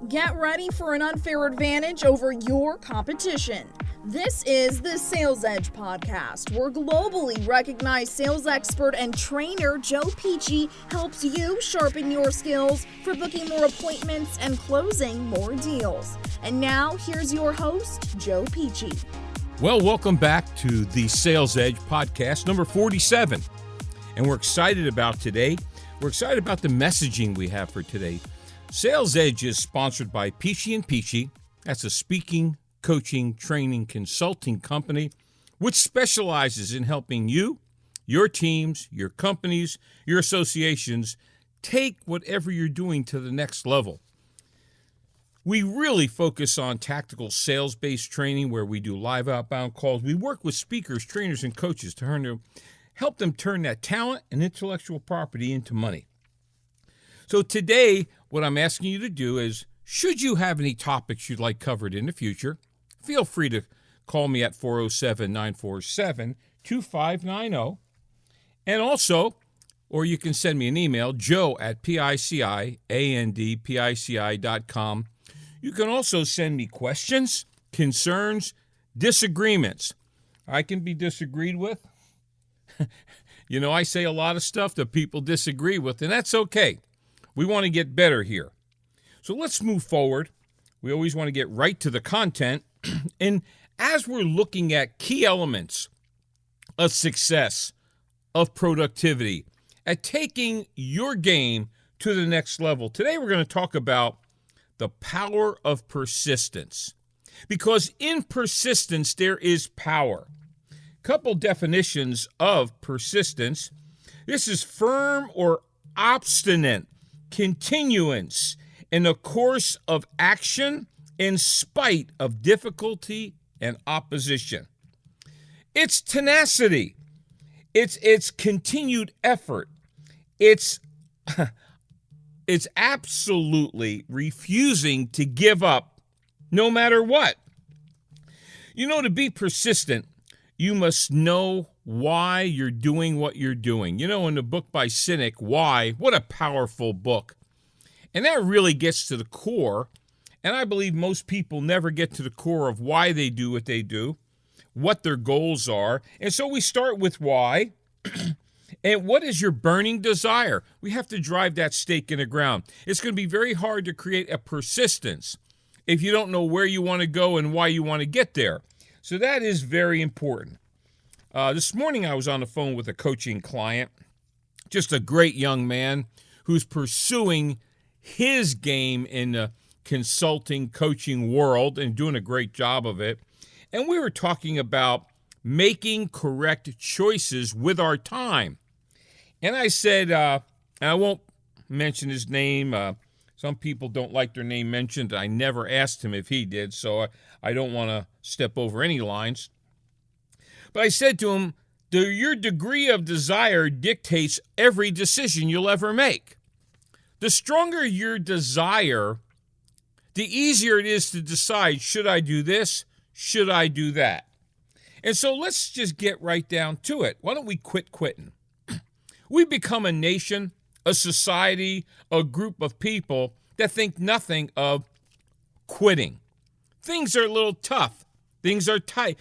Get ready for an unfair advantage over your competition. This is the Sales Edge podcast, where globally recognized sales expert and trainer Joe Pici helps you sharpen your skills for booking more appointments and closing more deals. And now, here's your host, Joe Pici. Well, welcome back to the Sales Edge podcast, number 47. And we're excited about today. We're excited about the messaging we have for today. Sales Edge is sponsored by Pici & Pici. That's a speaking, coaching, training, consulting company which specializes in helping you, your teams, your companies, your associations take whatever you're doing to the next level. We really focus on tactical sales-based training where we do live outbound calls. We work with speakers, trainers, and coaches to help them turn that talent and intellectual property into money. So today, what I'm asking you to do is, should you have any topics you'd like covered in the future, feel free to call me at 407-947-2590. And also, or you can send me an email, joe@PICIandpici.com. You can also send me questions, concerns, disagreements. I can be disagreed with. You know, I say a lot of stuff that people disagree with, and that's okay. We want to get better here. So let's move forward. We always want to get right to the content. And as we're looking at key elements of success, of productivity, at taking your game to the next level, today we're going to talk about the power of persistence. Because in persistence, there is power. Couple definitions of persistence. This is firm or obstinate continuance in a course of action in spite of difficulty and opposition. It's tenacity. It's continued effort. It's absolutely refusing to give up no matter what. You know, to be persistent, you must know why you're doing what you're doing. You know, in the book by Cynic, Why, what a powerful book. And that really gets to the core. And I believe most people never get to the core of why they do what they do, what their goals are. And so we start with why. And what is your burning desire? We have to drive that stake in the ground. It's going to be very hard to create a persistence if you don't know where you want to go and why you want to get there. So that is very important. This morning I was on the phone with a coaching client, just a great young man who's pursuing his game in the consulting, coaching world and doing a great job of it. And we were talking about making correct choices with our time. And I said, and I won't mention his name. Some people don't like their name mentioned. I never asked him if he did, so I don't want to step over any lines. But I said to him, your degree of desire dictates every decision you'll ever make. The stronger your desire, the easier it is to decide, should I do this? Should I do that? And so let's just get right down to it. Why don't we quit quitting? We become a nation, a society, a group of people that think nothing of quitting. Things are a little tough. Things are tight.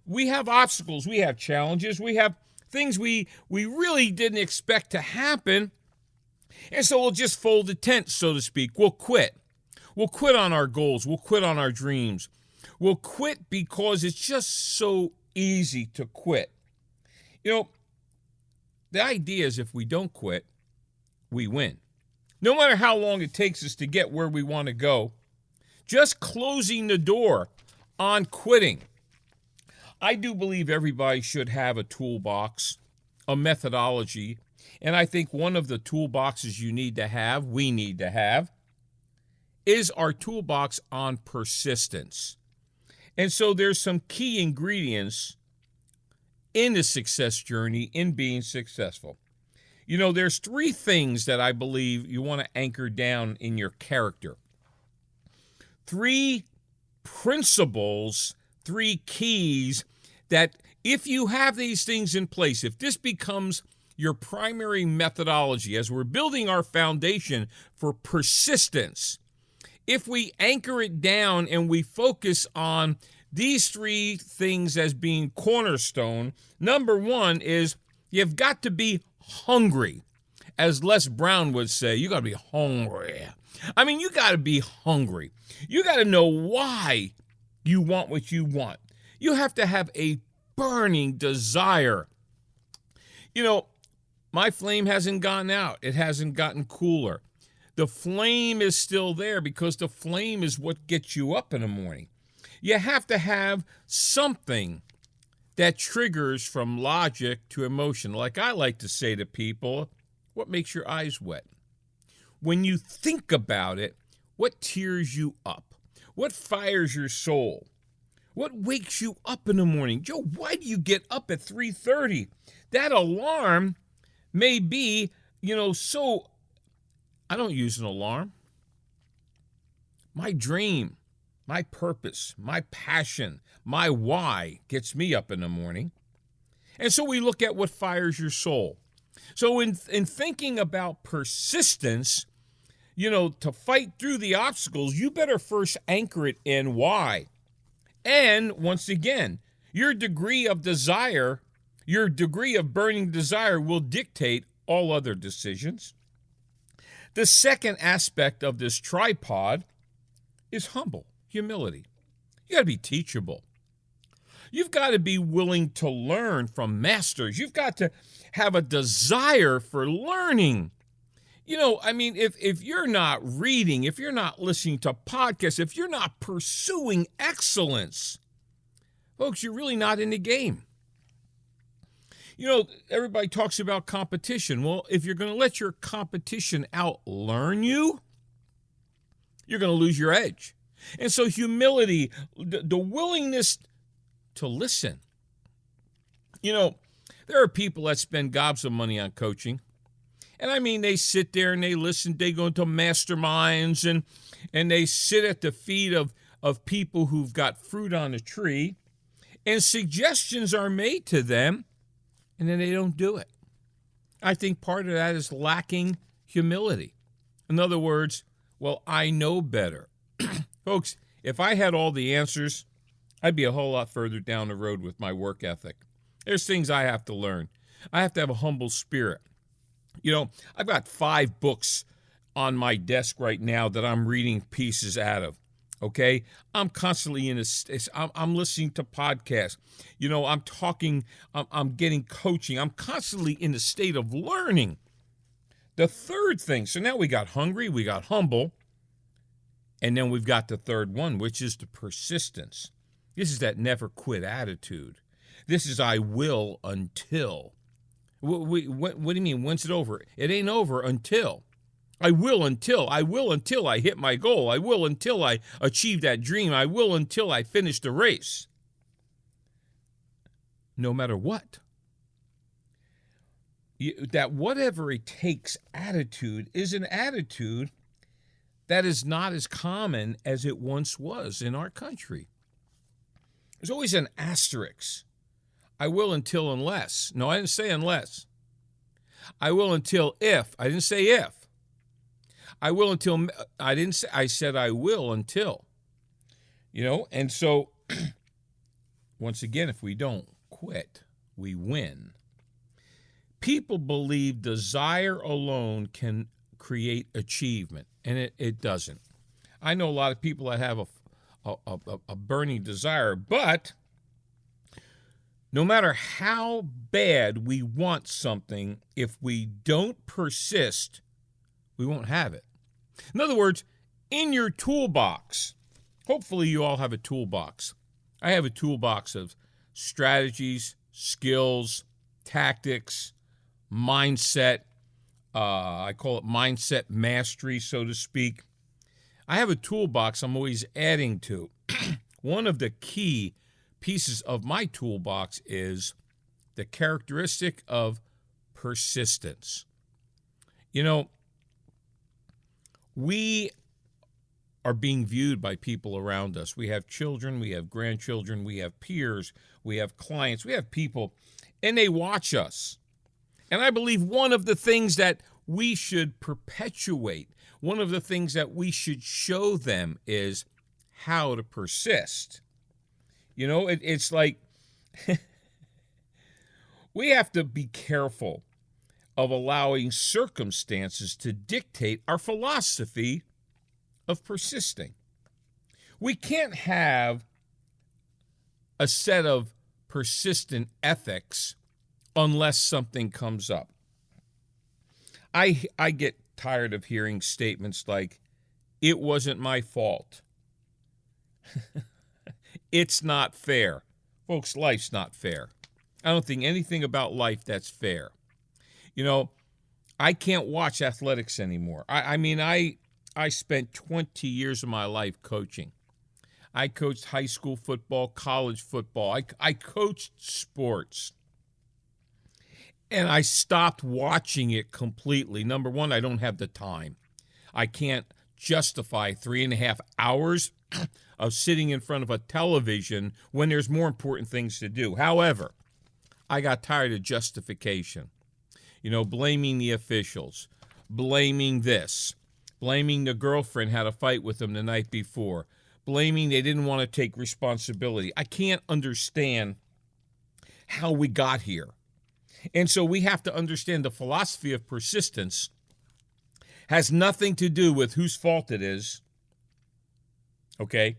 We have obstacles. We have challenges. We have things we really didn't expect to happen. And so we'll just fold the tent, so to speak. We'll quit. We'll quit on our goals. We'll quit on our dreams. We'll quit because it's just so easy to quit. You know, the idea is if we don't quit, we win. No matter how long it takes us to get where we want to go, just closing the door on quitting. I do believe everybody should have a toolbox, a methodology, and I think one of the toolboxes we need to have, is our toolbox on persistence. And so there's some key ingredients in the success journey, in being successful. You know, there's 3 things that I believe you want to anchor down in your character. 3 principles, 3 keys that if you have these things in place, if this becomes your primary methodology as we're building our foundation for persistence, if we anchor it down and we focus on these three things as being cornerstone, number one is you've got to be hungry. As Les Brown would say, you got to be hungry. I mean, you got to be hungry. You got to know why you want what you want. You have to have a burning desire. You know, my flame hasn't gone out. It hasn't gotten cooler. The flame is still there because the flame is what gets you up in the morning. You have to have something that triggers from logic to emotion. Like I like to say to people, what makes your eyes wet? When you think about it, what tears you up? What fires your soul? What wakes you up in the morning? Joe, why do you get up at 3:30? That alarm may be, so I don't use an alarm. My dream, my purpose, my passion, my why gets me up in the morning. And so we look at what fires your soul. So in thinking about persistence, to fight through the obstacles, you better first anchor it in why. And once again, your degree of desire, your degree of burning desire will dictate all other decisions. The second aspect of this tripod is humility. You got to be teachable. You've got to be willing to learn from masters. You've got to have a desire for learning. If you're not reading, if you're not listening to podcasts, if you're not pursuing excellence, folks, you're really not in the game. Everybody talks about competition. Well, if you're going to let your competition outlearn you, you're going to lose your edge. And so humility, the willingness to listen. There are people that spend gobs of money on coaching. And they sit there and they listen, they go into masterminds and they sit at the feet of people who've got fruit on the tree, and suggestions are made to them, and then they don't do it. I think part of that is lacking humility. In other words, well, I know better. Folks, if I had all the answers, I'd be a whole lot further down the road with my work ethic. There's things I have to learn. I have to have a humble spirit. I've got 5 books on my desk right now that I'm reading pieces out of, okay? I'm constantly I'm listening to podcasts. I'm talking, I'm getting coaching. I'm constantly in a state of learning. The third thing, so now we got hungry, we got humble, and then we've got the third one, which is the persistence. This is that never quit attitude. This is I will until. What do you mean, when's it over? It ain't over until. I will until I hit my goal. I will until I achieve that dream. I will until I finish the race. No matter what. That whatever it takes attitude is an attitude that is not as common as it once was in our country. There's always an asterisk. I will until unless. No, I didn't say unless. I will until if. I didn't say if. I will until, I didn't say, I said I will until. And so, once again, if we don't quit, we win. People believe desire alone can create achievement, and it doesn't. I know a lot of people that have a burning desire, but no matter how bad we want something, if we don't persist, we won't have it. In other words, in your toolbox, hopefully you all have a toolbox. I have a toolbox of strategies, skills, tactics, mindset. I call it mindset mastery, so to speak. I have a toolbox I'm always adding to. One of the key pieces of my toolbox is the characteristic of persistence. We are being viewed by people around us. We have children, we have grandchildren, we have peers, we have clients, we have people, and they watch us. And I believe one of the things that we should perpetuate, one of the things that we should show them is how to persist. You know, it's like we have to be careful of allowing circumstances to dictate our philosophy of persisting. We can't have a set of persistent ethics unless something comes up. I get tired of hearing statements like, it wasn't my fault. It's not fair. Folks, life's not fair. I don't think anything about life that's fair. You know, I can't watch athletics anymore. I spent 20 years of my life coaching. I coached high school football, college football. I coached sports. And I stopped watching it completely. Number one, I don't have the time. I can't justify 3.5 hours of sitting in front of a television when there's more important things to do. However, I got tired of justification. You know, blaming the officials, blaming this, blaming the girlfriend had a fight with them the night before, blaming they didn't want to take responsibility. I can't understand how we got here. And so we have to understand the philosophy of persistence has nothing to do with whose fault it is, okay?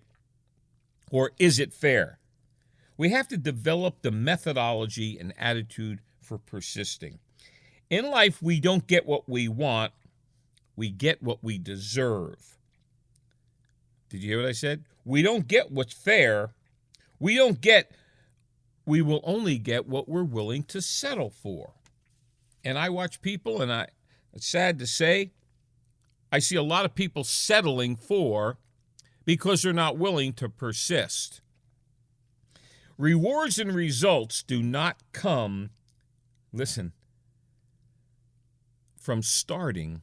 Or is it fair? We have to develop the methodology and attitude for persisting. In life, we don't get what we want. We get what we deserve. Did you hear what I said? We don't get what's fair. We will only get what we're willing to settle for. And I watch people, and it's sad to say, I see a lot of people settling for because they're not willing to persist. Rewards and results do not come, listen, from starting,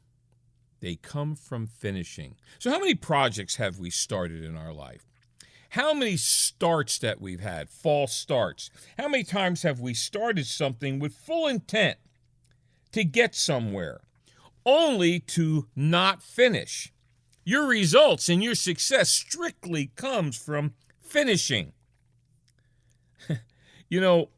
they come from finishing. So how many projects have we started in our life? How many starts that we've had, false starts? How many times have we started something with full intent to get somewhere, only to not finish? Your results and your success strictly comes from finishing. You know,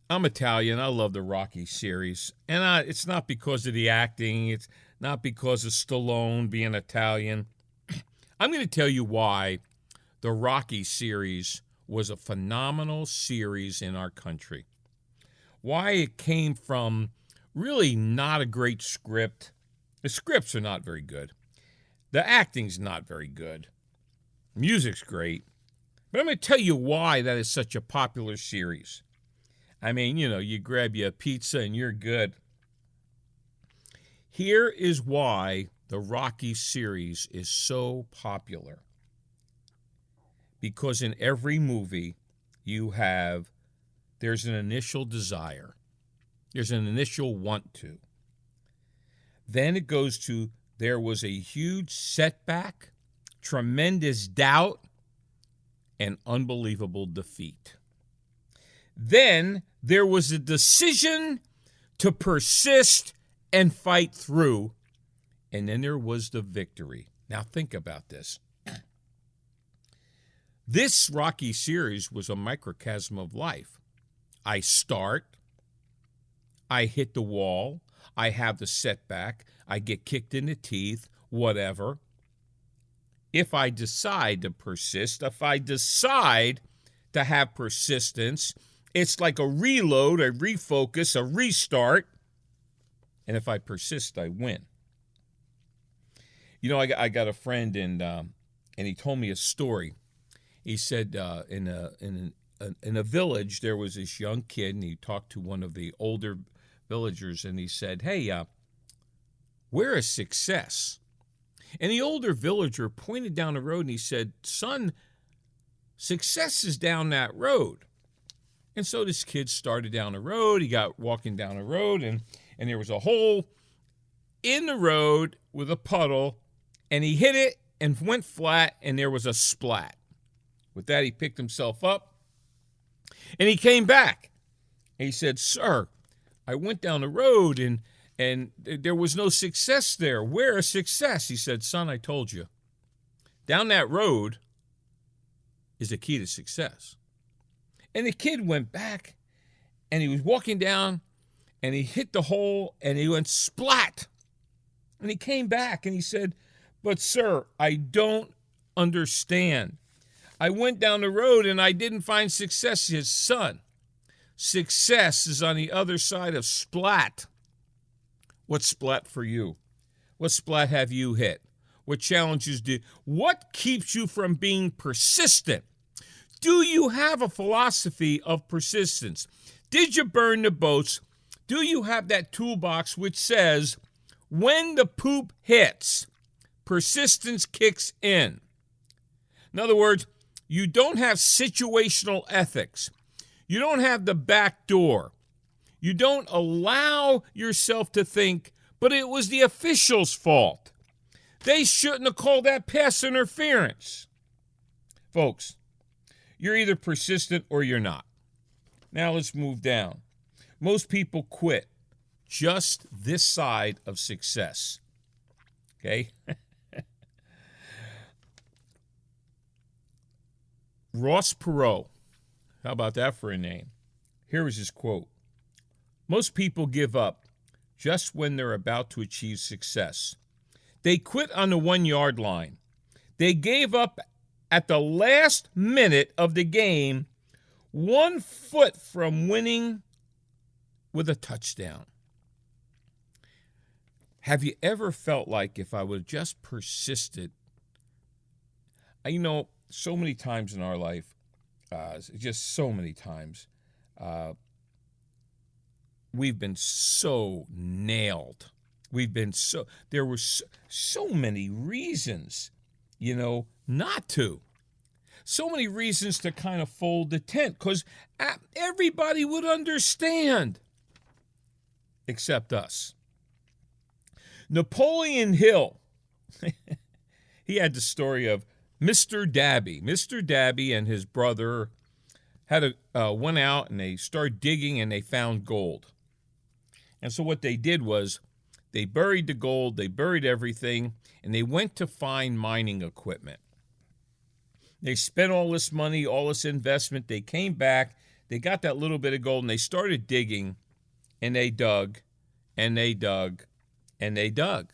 I'm Italian. I love the Rocky series. And it's not because of the acting. It's not because of Stallone being Italian. I'm going to tell you why the Rocky series was a phenomenal series in our country. Why it came from really not a great script. The scripts are not very good. The acting's not very good. Music's great. But I'm going to tell you why that is such a popular series. I mean, you know, you grab you a pizza and you're good. Here is why the Rocky series is so popular. Because in every movie there's an initial desire. There's an initial want to. Then it goes to, there was a huge setback, tremendous doubt, and unbelievable defeat. Then there was a decision to persist and fight through, and then there was the victory. Now think about this. This Rocky series was a microcosm of life. I start, I hit the wall, I have the setback, I get kicked in the teeth, whatever. If I decide to persist, if I decide to have persistence, it's like a reload, a refocus, a restart. And if I persist, I win. You know, I got a friend, and he told me a story. He said in a village, there was this young kid, and he talked to one of the older villagers, and he said, "Hey, we're a success." And the older villager pointed down the road, and he said, "Son, success is down that road." And so this kid started down the road. He got walking down the road, and there was a hole in the road with a puddle, and he hit it and went flat, and there was a splat. With that, he picked himself up, and he came back. And he said, "Sir, I went down the road, and And there was no success there. Where is success? He said, son, I told you. Down that road is the key to success. And the kid went back, and he was walking down, and he hit the hole, and he went splat. And he came back, and he said, but sir, I don't understand. I went down the road, and I didn't find success. He said, son, success is on the other side of splat. What's splat for you? What splat have you hit? What challenges what keeps you from being persistent? Do you have a philosophy of persistence? Did you burn the boats? Do you have that toolbox which says, when the poop hits, persistence kicks in? In other words, you don't have situational ethics. You don't have the back door. You don't allow yourself to think, but it was the officials' fault. They shouldn't have called that pass interference. Folks, you're either persistent or you're not. Now let's move down. Most people quit just this side of success. Okay? Ross Perot, how about that for a name? Here is his quote. Most people give up just when they're about to achieve success. They quit on the 1-yard line. They gave up at the last minute of the game, 1 foot from winning with a touchdown. Have you ever felt like if I would have just persisted? So many times in our life, just so many times, we've been so nailed. There were so many reasons, not to. So many reasons to kind of fold the tent because everybody would understand except us. Napoleon Hill, he had the story of Mr. Dabby. Mr. Dabby and his brother went out and they started digging and they found gold. And so what they did was they buried the gold, they buried everything, and they went to find mining equipment. They spent all this money, all this investment. They came back, they got that little bit of gold, and they started digging, and they dug, and they dug, and they dug.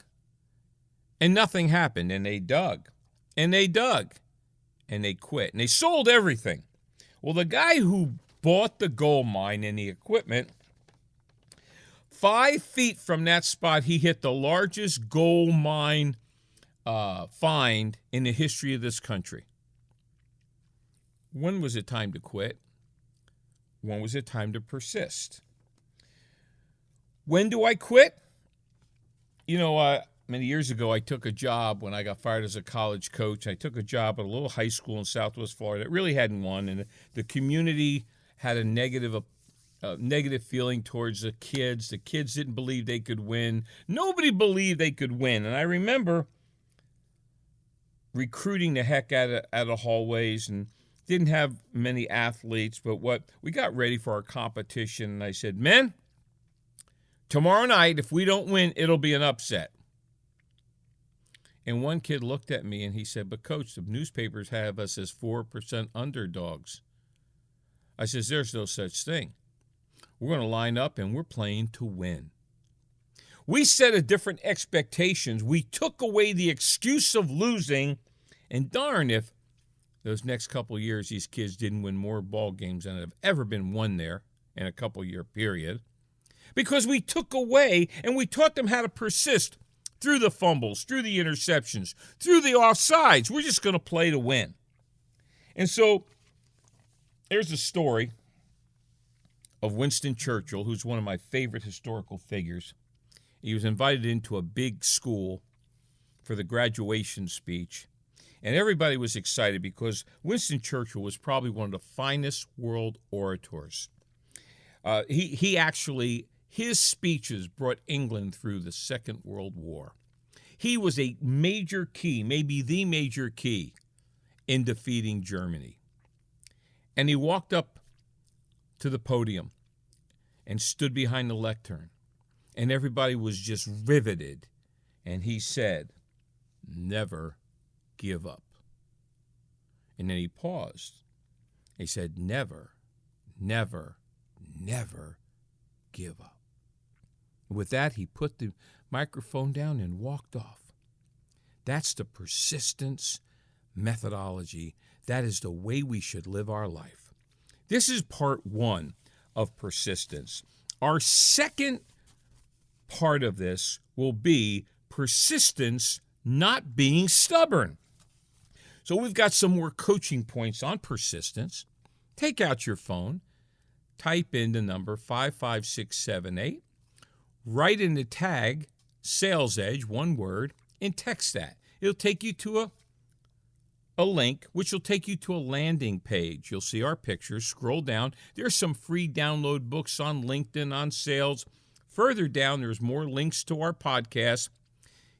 And nothing happened, and they dug, and they dug, and they quit. And they sold everything. Well, the guy who bought the gold mine and the equipment, 5 feet from that spot, he hit the largest gold mine find in the history of this country. When was it time to quit? When was it time to persist? When do I quit? Many years ago, I took a job when I got fired as a college coach. I took a job at a little high school in Southwest Florida. It really hadn't won, and the community had a negative feeling towards the kids. The kids didn't believe they could win. Nobody believed they could win. And I remember recruiting the heck out of hallways and didn't have many athletes, but we got ready for our competition. And I said, men, tomorrow night, if we don't win, it'll be an upset. And one kid looked at me and he said, but coach, the newspapers have us as 4% underdogs. I said, there's no such thing. We're going to line up and we're playing to win. We set a different expectations. We took away the excuse of losing. And darn if those next couple of years these kids didn't win more ball games than have ever been won there in a couple-year period. Because we took away and we taught them how to persist through the fumbles, through the interceptions, through the offsides. We're just going to play to win. And so there's a story of Winston Churchill, who's one of my favorite historical figures. He was invited into a big school for the graduation speech, and everybody was excited because Winston Churchill was probably one of the finest world orators. His speeches brought England through the Second World War. He was a major key, maybe the major key, in defeating Germany. And he walked up to the podium and stood behind the lectern. And everybody was just riveted. And he said, never give up. And then he paused. He said, never, never, never give up. With that, he put the microphone down and walked off. That's the persistence methodology. That is the way we should live our life. This is part one of persistence. Our second part of this will be persistence not being stubborn. So we've got some more coaching points on persistence. Take out your phone, type in the number 55678, write in the tag Sales Edge, one word, and text that. It'll take you to a link, which will take you to a landing page. You'll see our pictures. Scroll down. There's some free download books on LinkedIn on sales. Further down, there's more links to our podcast.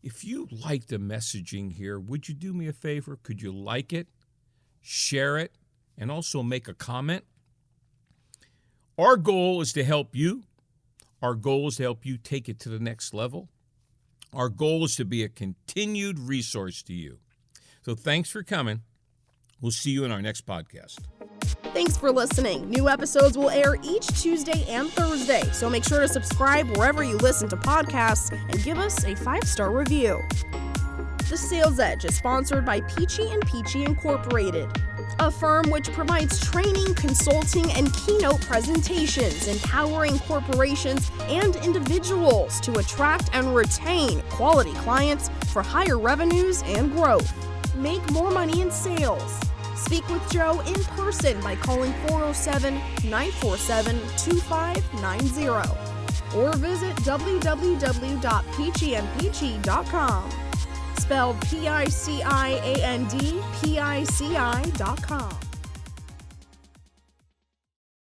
If you like the messaging here, would you do me a favor? Could you like it, share it, and also make a comment? Our goal is to help you. Our goal is to help you take it to the next level. Our goal is to be a continued resource to you. So thanks for coming. We'll see you in our next podcast. Thanks for listening. New episodes will air each Tuesday and Thursday, so make sure to subscribe wherever you listen to podcasts and give us a 5-star review. The Sales Edge is sponsored by Peachy & Peachy Incorporated, a firm which provides training, consulting, and keynote presentations, empowering corporations and individuals to attract and retain quality clients for higher revenues and growth. Make more money in sales. Speak with Joe in person by calling 407-947-2590 or visit www.peachyandpeachy.com, spelled PICIAND, PICI.com.